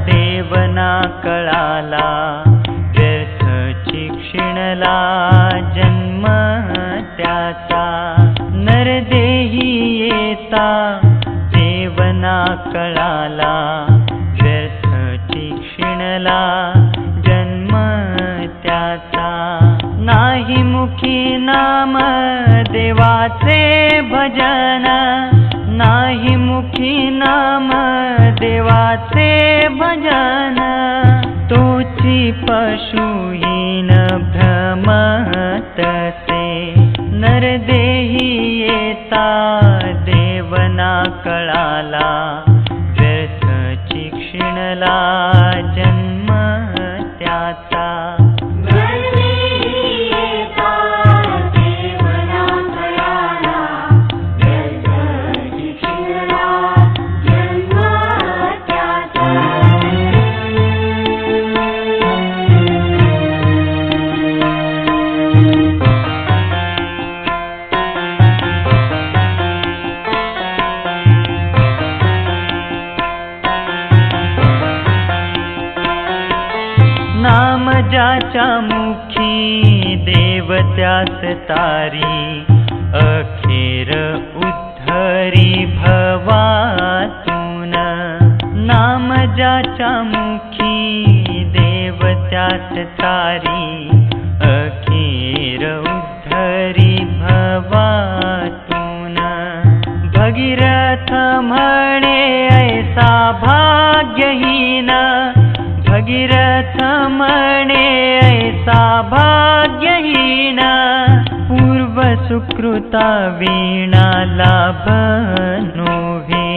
देवना कळाला, व्यर्थ शिक्षिणला जन्म त्याचा। नरदेही येता देवना कळाला, व्यर्थ शिक्षिणला जन्म त्याचा। नाही मुखी नाम देवाचे भजन, नाही मुखी नाम देवाचे भजन। तोची पशुहीन भ्रमतसे, नरदेही येता देवना कळाला, व्यर्थ शिक्षिणला जन्म त्याचा। नाम ज्याच्या मुखी देव त्यास तारी, अखेर उद्धरी भवातून। नाम ज्याच्या मुखी देव त्यास तारी, अखेर उद्धरी भवातून। भगीरथ म्हणे ऐसा भाग्यहीन, भगीरथ म्हणे ऐसा भाग्यहीन। पूर्व सुकृता वीणा लाभ नोहे,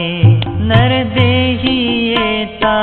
नरदेही येता